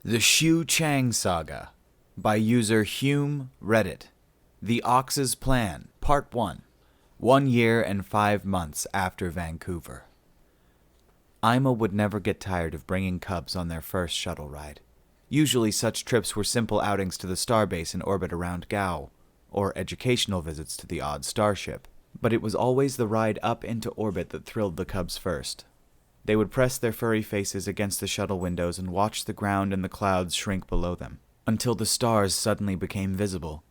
The Xiu Chang Saga by user Hume Reddit. The Ox's Plan, Part 1. 1 year and 5 months after Vancouver. Ima would never get tired of bringing cubs on their first shuttle ride. Usually such trips were simple outings to the starbase in orbit around Gao, or educational visits to the odd starship. But it was always the ride up into orbit that thrilled the cubs first. They would press their furry faces against the shuttle windows and watch the ground and the clouds shrink below them, until the stars suddenly became visible.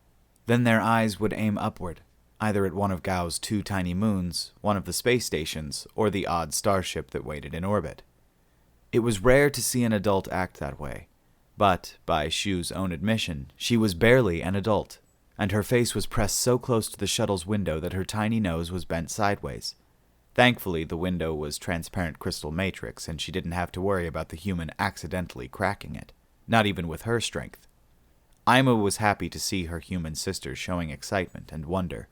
Then their eyes would aim upward, either at one of Gao's 2 tiny moons, one of the space stations, or the odd starship that waited in orbit. It was rare to see an adult act that way, but, by Xiu's own admission, she was barely an adult, and her face was pressed so close to the shuttle's window that her tiny nose was bent sideways. Thankfully, the window was transparent crystal matrix, and she didn't have to worry about the human accidentally cracking it, not even with her strength. Ima was happy to see her human sister showing excitement and wonder.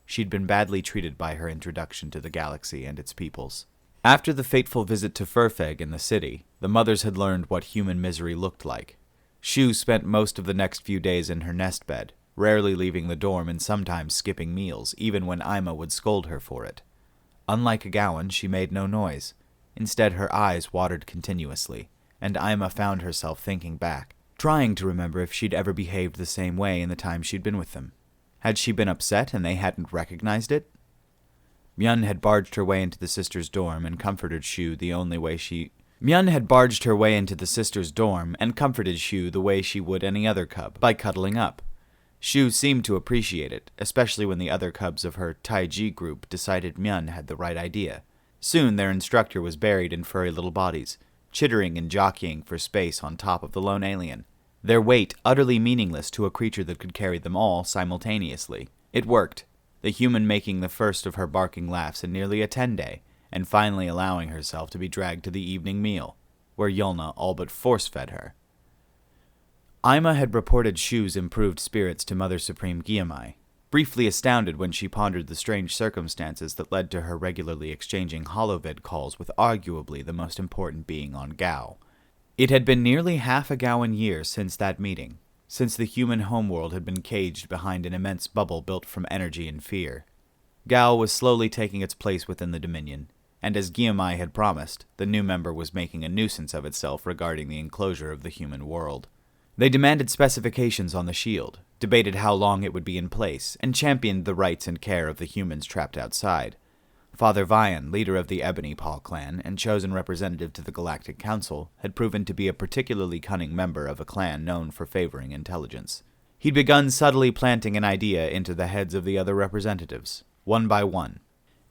She'd been badly treated by her introduction to the galaxy and its peoples. After the fateful visit to Furfeg in the city, the mothers had learned what human misery looked like. Xiu spent most of the next few days in her nest bed, rarely leaving the dorm and sometimes skipping meals, even when Ima would scold her for it. Unlike a Gaoian, she made no noise. Instead, her eyes watered continuously, and Ima found herself thinking back, trying to remember if she'd ever behaved the same way in the time she'd been with them. Had she been upset and they hadn't recognized it? Myun had barged her way into the sisters' dorm and comforted Xiu the way she would any other cub, by cuddling up. Xiu seemed to appreciate it, especially when the other cubs of her Taiji group decided Myun had the right idea. Soon their instructor was buried in furry little bodies, chittering and jockeying for space on top of the lone alien, their weight utterly meaningless to a creature that could carry them all simultaneously. It worked, the human making the first of her barking laughs in nearly a 10-day, and finally allowing herself to be dragged to the evening meal, where Yolna all but force-fed her. Ima had reported Xiu's improved spirits to Mother Supreme Gaoian, briefly astounded when she pondered the strange circumstances that led to her regularly exchanging holovid calls with arguably the most important being on Gao. It had been nearly half a Gaoian year since that meeting, since the human homeworld had been caged behind an immense bubble built from energy and fear. Gao was slowly taking its place within the Dominion, and as Gaoian had promised, the new member was making a nuisance of itself regarding the enclosure of the human world. They demanded specifications on the shield, debated how long it would be in place, and championed the rights and care of the humans trapped outside. Father Vian, leader of the Ebony Paw clan and chosen representative to the Galactic Council, had proven to be a particularly cunning member of a clan known for favoring intelligence. He'd begun subtly planting an idea into the heads of the other representatives, one by one.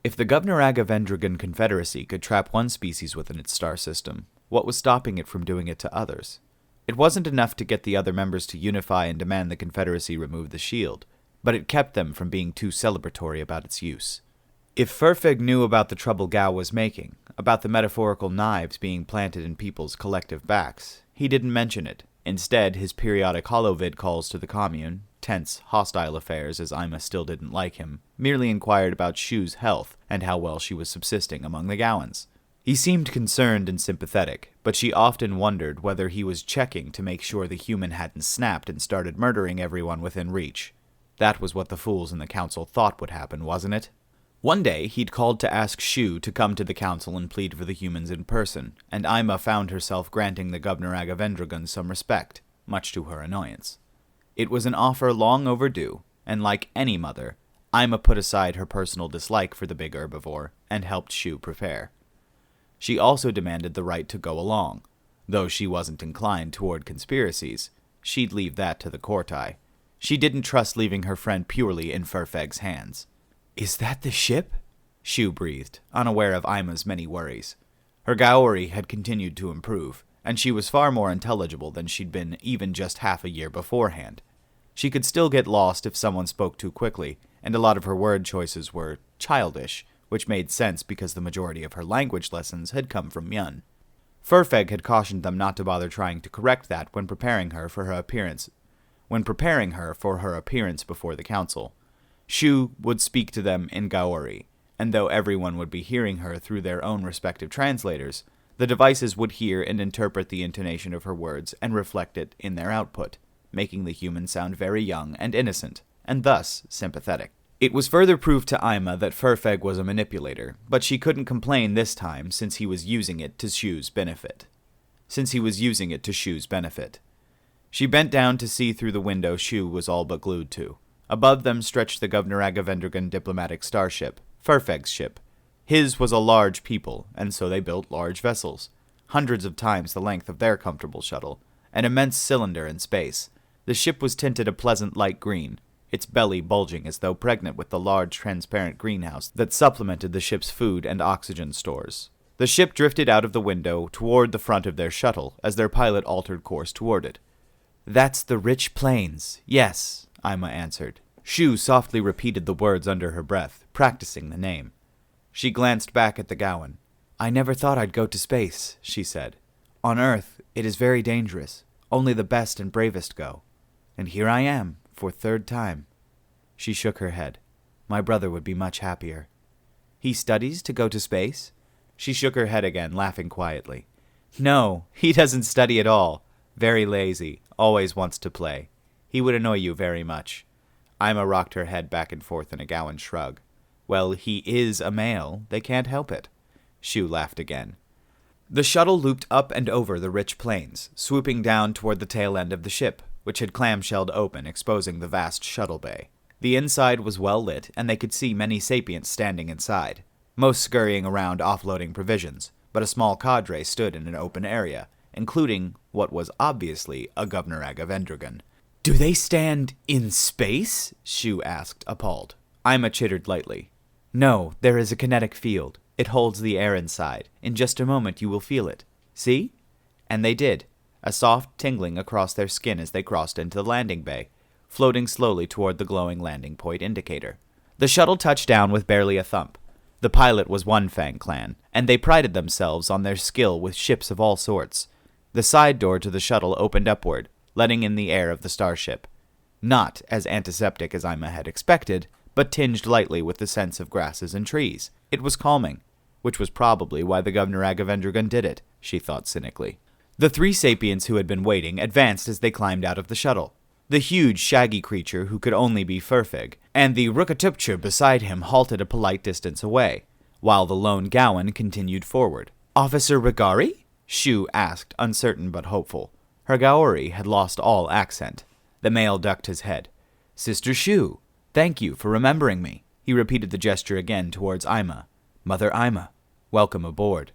If the Gubnaraga-Vendragon Confederacy could trap one species within its star system, what was stopping it from doing it to others? It wasn't enough to get the other members to unify and demand the Confederacy remove the shield, but it kept them from being too celebratory about its use. If Furfeg knew about the trouble Gao was making, about the metaphorical knives being planted in people's collective backs, he didn't mention it. Instead, his periodic holovid calls to the commune, tense, hostile affairs as Ima still didn't like him, merely inquired about Xiu's health and how well she was subsisting among the Gaoians. He seemed concerned and sympathetic, but she often wondered whether he was checking to make sure the human hadn't snapped and started murdering everyone within reach. That was what the fools in the council thought would happen, wasn't it? One day, he'd called to ask Xiu to come to the council and plead for the humans in person, and Ima found herself granting the Gubnaraga-Vendragon some respect, much to her annoyance. It was an offer long overdue, and like any mother, Ima put aside her personal dislike for the big herbivore and helped Xiu prepare. She also demanded the right to go along. Though she wasn't inclined toward conspiracies, she'd leave that to the Courtai. She didn't trust leaving her friend purely in Furfeg's hands. "Is that the ship?" Xiu breathed, unaware of Ima's many worries. Her Gaori had continued to improve, and she was far more intelligible than she'd been even just half a year beforehand. She could still get lost if someone spoke too quickly, and a lot of her word choices were childish, which made sense because the majority of her language lessons had come from Myun. Furfeg had cautioned them not to bother trying to correct that when preparing her for her appearance before the council. Xiu would speak to them in Gaori, and though everyone would be hearing her through their own respective translators, The devices would hear and interpret the intonation of her words and reflect it in their output, making the human sound very young and innocent, and thus sympathetic. It was further proof to Ima that Furfeg was a manipulator, but she couldn't complain this time since he was using it to Xiu's benefit. She bent down to see through the window Xiu was all but glued to. Above them stretched the Governor Agavendragon diplomatic starship, Furfeg's ship. His was a large people, and so they built large vessels, hundreds of times the length of their comfortable shuttle, an immense cylinder in space. The ship was tinted a pleasant light green, its belly bulging as though pregnant with the large transparent greenhouse that supplemented the ship's food and oxygen stores. The ship drifted out of the window toward the front of their shuttle as their pilot altered course toward it. "That's the rich plains, yes," Ima answered. Xiu softly repeated the words under her breath, practicing the name. She glanced back at the Gaoian. "I never thought I'd go to space," she said. "On Earth, it is very dangerous. Only the best and bravest go. And here I am, for third time." She shook her head. "My brother would be much happier." "He studies to go to space?" She shook her head again, laughing quietly. "No, he doesn't study at all. Very lazy, always wants to play. He would annoy you very much." Ima rocked her head back and forth in a Gaoian shrug. "Well, he is a male. They can't help it." Xiu laughed again. The shuttle looped up and over the rich plains, swooping down toward the tail end of the ship, which had clamshelled open, exposing the vast shuttle bay. The inside was well lit, and they could see many sapients standing inside, most scurrying around offloading provisions, but a small cadre stood in an open area, including what was obviously a Governor Agavendragon. "Do they stand in space?" Xiu asked, appalled. Ima chittered lightly. "No, there is a kinetic field. It holds the air inside. In just a moment you will feel it. See?" And they did, a soft tingling across their skin as they crossed into the landing bay, floating slowly toward the glowing landing point indicator. The shuttle touched down with barely a thump. The pilot was One Fang clan, and they prided themselves on their skill with ships of all sorts. The side door to the shuttle opened upward, letting in the air of the starship. Not as antiseptic as Ima had expected, but tinged lightly with the scents of grasses and trees. It was calming, which was probably why the Governor Agavendragon did it, she thought cynically. The three sapients who had been waiting advanced as they climbed out of the shuttle. The huge, shaggy creature who could only be Furfig, and the Rukatupcher beside him halted a polite distance away, while the lone Gaoian continued forward. "Officer Rigari?" Xiu asked, uncertain but hopeful. Her Gaori had lost all accent. The male ducked his head. "Sister Xiu, thank you for remembering me." He repeated the gesture again towards Ima. "Mother Ima, welcome aboard."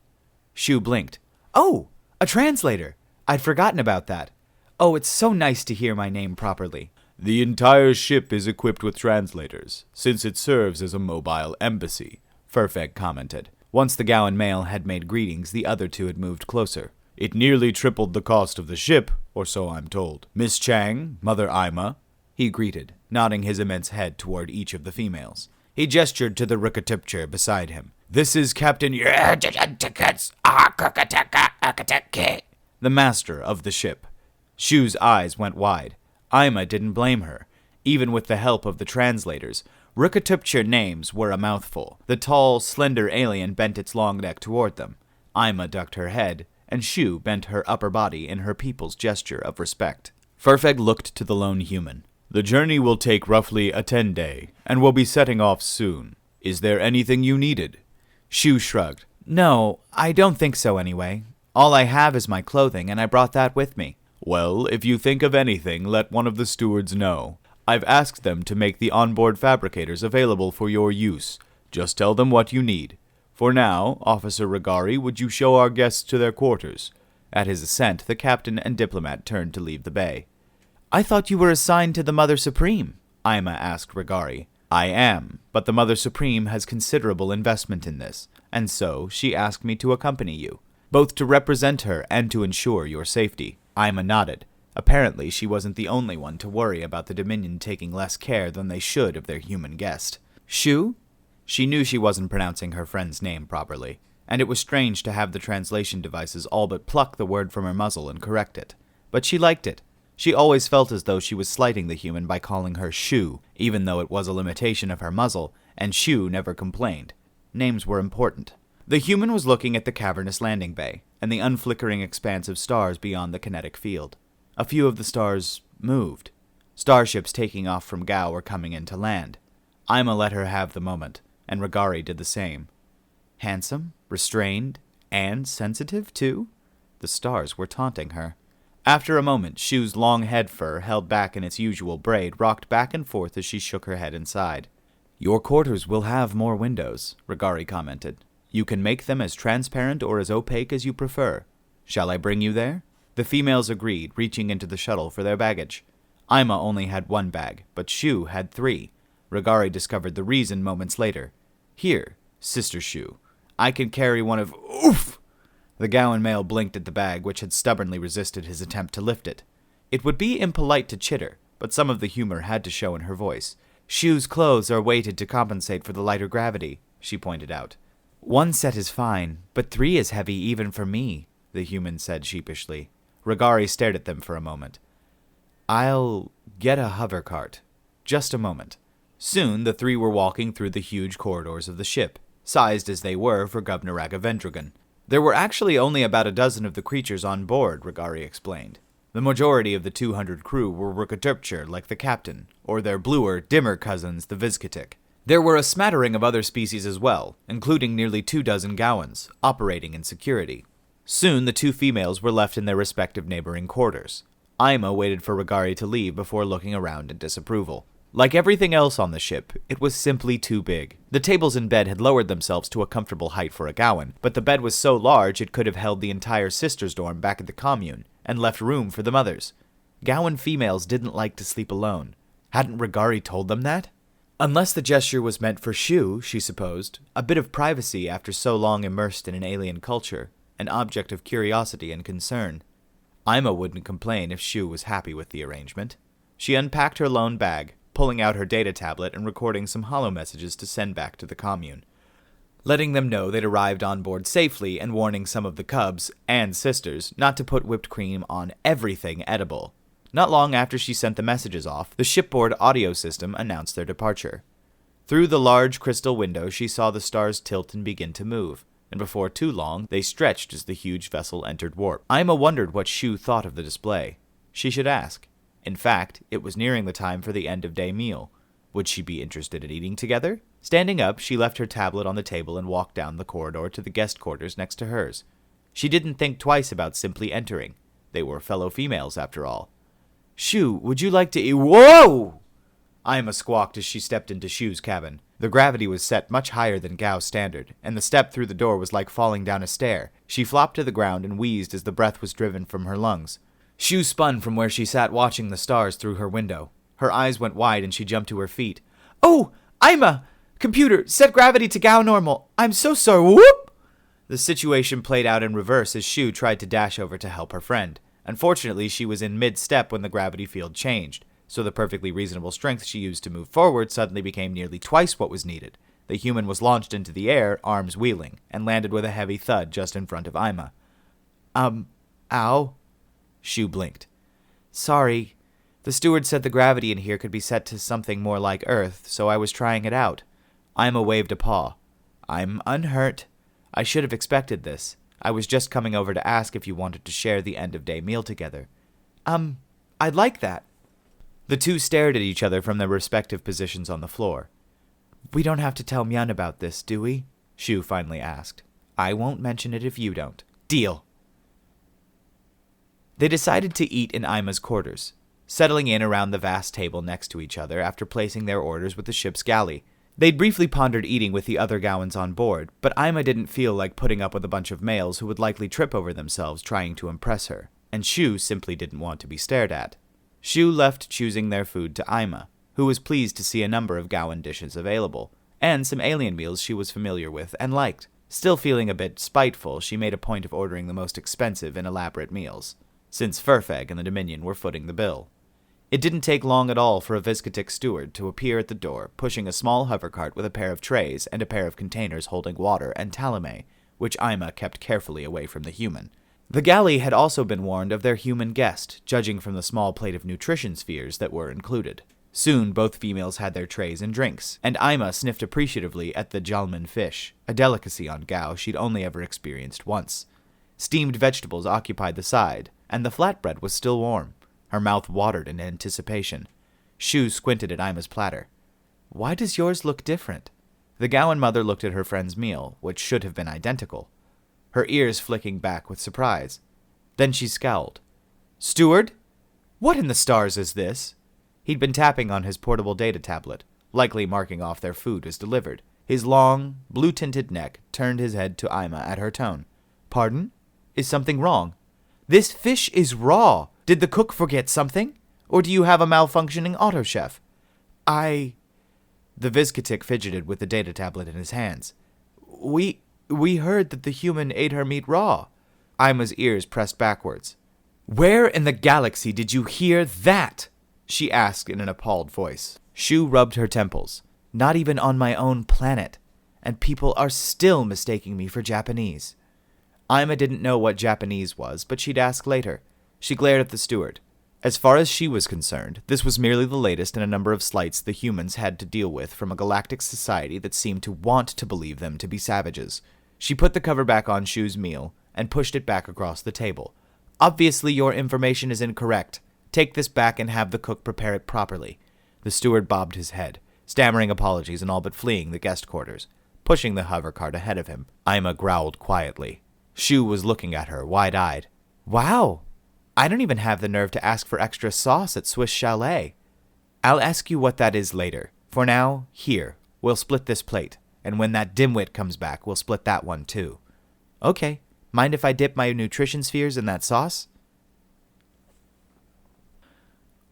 Xiu blinked. "Oh, a translator! I'd forgotten about that. Oh, it's so nice to hear my name properly." "The entire ship is equipped with translators, since it serves as a mobile embassy," Furfeg commented. Once the Gaoian male had made greetings, the other two had moved closer. "It nearly tripled the cost of the ship, or so I'm told. Miss Chang, Mother Ima," he greeted, nodding his immense head toward each of the females. He gestured to the Rukatupcher beside him. "This is Captain the master of the ship." Xiu's eyes went wide. Ima didn't blame her. Even with the help of the translators, Rukatupcher names were a mouthful. The tall, slender alien bent its long neck toward them. Ima ducked her head, and Xiu bent her upper body in her people's gesture of respect. Furfeg looked to the lone human. "The journey will take roughly a 10-day, and we'll be setting off soon. Is there anything you needed?" Xiu shrugged. "No, I don't think so anyway. All I have is my clothing, and I brought that with me." "Well, if you think of anything, let one of the stewards know. I've asked them to make the onboard fabricators available for your use. Just tell them what you need. For now, Officer Rigari, would you show our guests to their quarters?" At his assent, the captain and diplomat turned to leave the bay. "I thought you were assigned to the Mother Supreme," Ima asked Rigari. "I am, but the Mother Supreme has considerable investment in this, and so she asked me to accompany you, both to represent her and to ensure your safety." Ima nodded. Apparently, she wasn't the only one to worry about the Dominion taking less care than they should of their human guest. "Xiu?" She knew she wasn't pronouncing her friend's name properly, and it was strange to have the translation devices all but pluck the word from her muzzle and correct it. But she liked it. She always felt as though she was slighting the human by calling her Xiu, even though it was a limitation of her muzzle, and Xiu never complained. Names were important. The human was looking at the cavernous landing bay and the unflickering expanse of stars beyond the kinetic field. A few of the stars moved. Starships taking off from Gao were coming in to land. Ima let her have the moment, and Regari did the same. Handsome, restrained, and sensitive, too? The stars were taunting her. After a moment, Xiu's long head fur, held back in its usual braid, rocked back and forth as she shook her head and sighed. Your quarters will have more windows, Regari commented. You can make them as transparent or as opaque as you prefer. Shall I bring you there? The females agreed, reaching into the shuttle for their baggage. Ima only had one bag, but Xiu had 3. Regari discovered the reason moments later. Here, Sister Xiu, I can carry one of... Oof! The Gaoan male blinked at the bag, which had stubbornly resisted his attempt to lift it. It would be impolite to chitter, but some of the humor had to show in her voice. Xiu's clothes are weighted to compensate for the lighter gravity, she pointed out. 1 set is fine, but 3 is heavy even for me, the human said sheepishly. Regari stared at them for a moment. I'll get a hover cart. Just a moment. Soon the 3 were walking through the huge corridors of the ship, sized as they were for Governor Vendragon. There were actually only about a dozen of the creatures on board, Regari explained. The majority of the 200 crew were Rukaturpture, like the captain, or their bluer, dimmer cousins, the Vizkatik. There were a smattering of other species as well, including nearly 24 Gaoans, operating in security. Soon the 2 females were left in their respective neighboring quarters. Ima waited for Regari to leave before looking around in disapproval. Like everything else on the ship, it was simply too big. The tables in bed had lowered themselves to a comfortable height for a Gaoan, but the bed was so large it could have held the entire sisters' dorm back at the commune, and left room for the mothers. Gaoan females didn't like to sleep alone. Hadn't Regari told them that? Unless the gesture was meant for Xiu, she supposed, a bit of privacy after so long immersed in an alien culture, an object of curiosity and concern. Ima wouldn't complain if Xiu was happy with the arrangement. She unpacked her lone bag, pulling out her data tablet and recording some holo messages to send back to the commune, letting them know they'd arrived on board safely and warning some of the cubs and sisters not to put whipped cream on everything edible. Not long after she sent the messages off, the shipboard audio system announced their departure. Through the large crystal window, she saw the stars tilt and begin to move, and before too long, they stretched as the huge vessel entered warp. Ima wondered what Xiu thought of the display. She should ask. In fact, it was nearing the time for the end-of-day meal. Would she be interested in eating together? Standing up, she left her tablet on the table and walked down the corridor to the guest quarters next to hers. She didn't think twice about simply entering. They were fellow females, after all. Xiu, would you like to eat? Whoa! Ima squawked as she stepped into Xiu's cabin. The gravity was set much higher than Gao's standard, and the step through the door was like falling down a stair. She flopped to the ground and wheezed as the breath was driven from her lungs. Xiu spun from where she sat watching the stars through her window. Her eyes went wide and she jumped to her feet. Oh, Ima! Computer, set gravity to Gao normal. I'm so sorry. Whoop! The situation played out in reverse as Xiu tried to dash over to help her friend. Unfortunately, she was in mid-step when the gravity field changed, so the perfectly reasonable strength she used to move forward suddenly became nearly twice what was needed. The human was launched into the air, arms wheeling, and landed with a heavy thud just in front of Ima. Ow? Xiu blinked. Sorry. The steward said the gravity in here could be set to something more like Earth, so I was trying it out. Ima waved a paw. I'm unhurt. I should have expected this. I was just coming over to ask if you wanted to share the end-of-day meal together. I'd like that. The 2 stared at each other from their respective positions on the floor. We don't have to tell Mian about this, do we? Xiu finally asked. I won't mention it if you don't. Deal. They decided to eat in Ima's quarters, settling in around the vast table next to each other after placing their orders with the ship's galley. They'd briefly pondered eating with the other Gaoans on board, but Ima didn't feel like putting up with a bunch of males who would likely trip over themselves trying to impress her, and Xiu simply didn't want to be stared at. Xiu left choosing their food to Ima, who was pleased to see a number of Gaoan dishes available, and some alien meals she was familiar with and liked. Still feeling a bit spiteful, she made a point of ordering the most expensive and elaborate meals, since Furfeg and the Dominion were footing the bill. It didn't take long at all for a Vizkatik steward to appear at the door, pushing a small hovercart with a pair of trays and a pair of containers holding water and talame, which Ima kept carefully away from the human. The galley had also been warned of their human guest, judging from the small plate of nutrition spheres that were included. Soon, both females had their trays and drinks, and Ima sniffed appreciatively at the jalman fish, a delicacy on Gao she'd only ever experienced once. Steamed vegetables occupied the side, and the flatbread was still warm. Her mouth watered in anticipation. Xiu squinted at Ima's platter. "Why does yours look different?" The Gaoan mother looked at her friend's meal, which should have been identical, her ears flicking back with surprise. Then she scowled. "Steward? What in the stars is this?" He'd been tapping on his portable data tablet, likely marking off their food as delivered. His long, blue-tinted neck turned his head to Ima at her tone. "Pardon? Is something wrong? This fish is raw. Did the cook forget something? Or do you have a malfunctioning auto-chef?" The Vizcatic fidgeted with the data tablet in his hands. We heard that the human ate her meat raw." Ima's ears pressed backwards. "Where in the galaxy did you hear that?" she asked in an appalled voice. Xiu rubbed her temples. "Not even on my own planet. And people are still mistaking me for Japanese." Ima didn't know what Japanese was, but she'd ask later. She glared at the steward. As far as she was concerned, this was merely the latest in a number of slights the humans had to deal with from a galactic society that seemed to want to believe them to be savages. She put the cover back on Xiu's meal and pushed it back across the table. "Obviously your information is incorrect. Take this back and have the cook prepare it properly." The steward bobbed his head, stammering apologies and all but fleeing the guest quarters, pushing the hover cart ahead of him. Ima growled quietly. Xiu was looking at her, wide-eyed. "Wow! I don't even have the nerve to ask for extra sauce at Swiss Chalet." "I'll ask you what that is later. For now, here, we'll split this plate, and when that dimwit comes back, we'll split that one too." "Okay. Mind if I dip my nutrition spheres in that sauce?"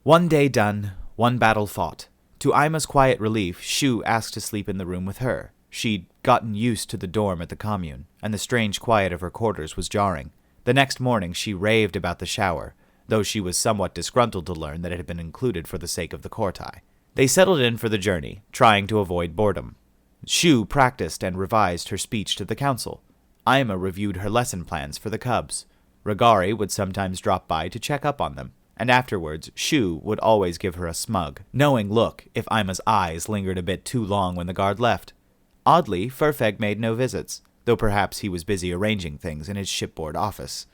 One day done, one battle fought. To Ima's quiet relief, Xiu asked to sleep in the room with her. She'd gotten used to the dorm at the commune, and the strange quiet of her quarters was jarring. The next morning she raved about the shower, though she was somewhat disgruntled to learn that it had been included for the sake of the Kortai. They settled in for the journey, trying to avoid boredom. Xiu practiced and revised her speech to the council. Ima reviewed her lesson plans for the cubs. Regari would sometimes drop by to check up on them, and afterwards Xiu would always give her a smug, knowing look if Ima's eyes lingered a bit too long when the guard left. Oddly, Furfeg made no visits, though perhaps he was busy arranging things in his shipboard office.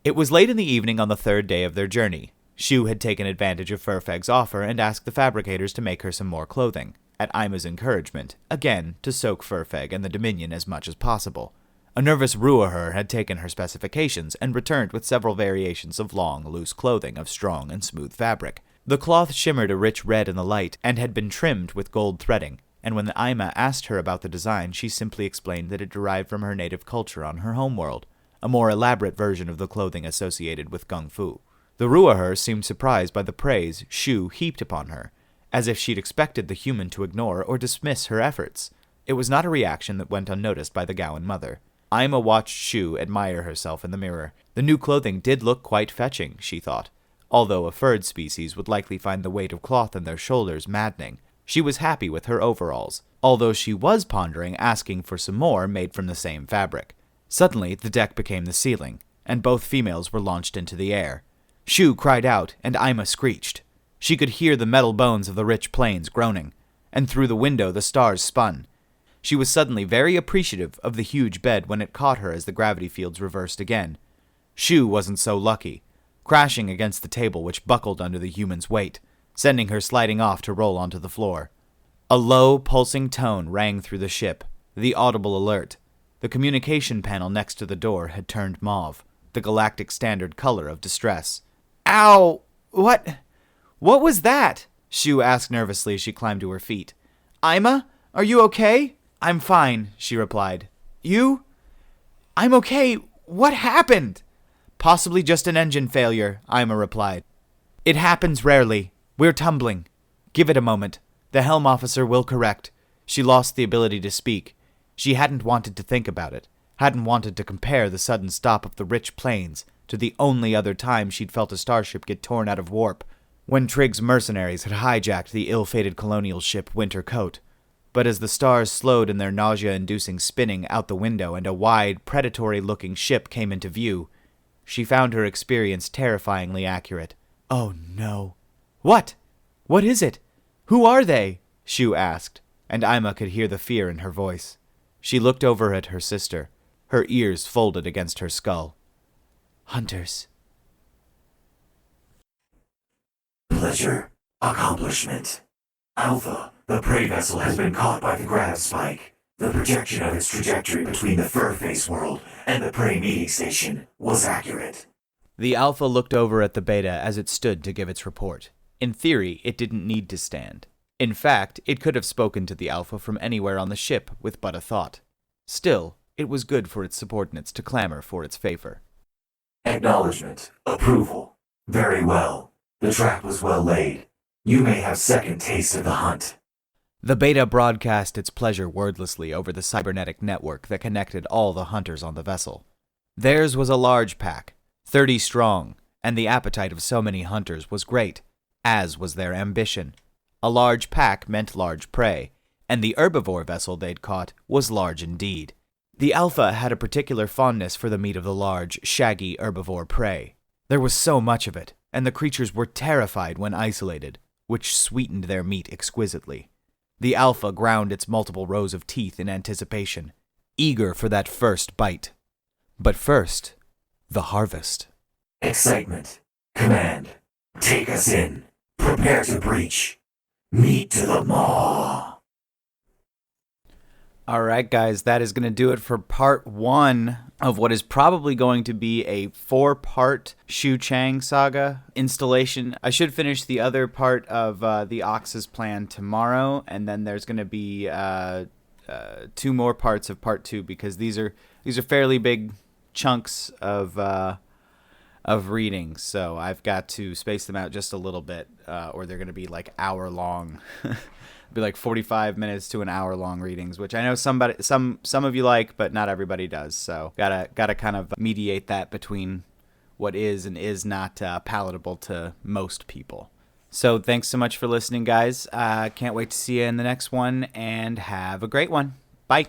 It was late in the evening on the third day of their journey. Xiu had taken advantage of Furfeg's offer and asked the fabricators to make her some more clothing, at Ima's encouragement, again to soak Furfeg and the Dominion as much as possible. A nervous Ruaher had taken her specifications and returned with several variations of long, loose clothing of strong and smooth fabric. The cloth shimmered a rich red in the light and had been trimmed with gold threading, and when Ima asked her about the design, she simply explained that it derived from her native culture on her homeworld, a more elaborate version of the clothing associated with Kung Fu. The Ruaher seemed surprised by the praise Xiu heaped upon her, as if she'd expected the human to ignore or dismiss her efforts. It was not a reaction that went unnoticed by the Gaoan mother. Ima watched Xiu admire herself in the mirror. The new clothing did look quite fetching, she thought, although a furred species would likely find the weight of cloth on their shoulders maddening. She was happy with her overalls, although she was pondering asking for some more made from the same fabric. Suddenly, the deck became the ceiling, and both females were launched into the air. Xiu cried out, and Ima screeched. She could hear the metal bones of the rich plains groaning, and through the window the stars spun. She was suddenly very appreciative of the huge bed when it caught her as the gravity fields reversed again. Xiu wasn't so lucky, crashing against the table which buckled under the human's weight, sending her sliding off to roll onto the floor. A low, pulsing tone rang through the ship, the audible alert. The communication panel next to the door had turned mauve, the galactic standard color of distress. "Ow! What was that?" Xiu asked nervously as she climbed to her feet. "Ima, are you okay?" "I'm fine," she replied. "You?" "I'm okay. What happened?" "Possibly just an engine failure," Ima replied. "It happens rarely. We're tumbling. Give it a moment. The helm officer will correct." She lost the ability to speak. She hadn't wanted to think about it, hadn't wanted to compare the sudden stop of the rich plains to the only other time she'd felt a starship get torn out of warp, when Trigg's mercenaries had hijacked the ill-fated colonial ship Winter Coat. But as the stars slowed in their nausea-inducing spinning out the window and a wide, predatory-looking ship came into view, she found her experience terrifyingly accurate. "Oh no." "What? What is it?" Who are they? Xiu asked, and Ima could hear the fear in her voice. She looked over at her sister, her ears folded against her skull. Hunters. Pleasure. Accomplishment. Alpha, the prey vessel has been caught by the grav spike. The projection of its trajectory between the fur-face world and the prey meeting station was accurate. The Alpha looked over at the Beta as it stood to give its report. In theory, it didn't need to stand. In fact, it could have spoken to the Alpha from anywhere on the ship with but a thought. Still, it was good for its subordinates to clamor for its favor. Acknowledgement. Approval. Very well. The trap was well laid. You may have second taste of the hunt. The Beta broadcast its pleasure wordlessly over the cybernetic network that connected all the hunters on the vessel. Theirs was a large pack, 30 strong, and the appetite of so many hunters was great, as was their ambition. A large pack meant large prey, and the herbivore vessel they'd caught was large indeed. The Alpha had a particular fondness for the meat of the large, shaggy herbivore prey. There was so much of it, and the creatures were terrified when isolated, which sweetened their meat exquisitely. The Alpha ground its multiple rows of teeth in anticipation, eager for that first bite. But first, the harvest. Excitement. Command. Take us in. Prepare to breach. Meet to the maw. All right, guys, that is going to do it for part 1 of what is probably going to be a 4-part Xiu Chang saga installation. I should finish the other part of the Ox's plan tomorrow, and then there's going to be 2 more parts of part 2 because these are fairly big chunks of reading, so I've got to space them out just a little bit, or they're going to be like hour long. Be like 45 minutes to an hour long readings, which I know some of you like, but not everybody does. So gotta kind of mediate that between what is and is not palatable to most people. So thanks so much for listening, guys. Can't wait to see you in the next one, and have a great one. Bye.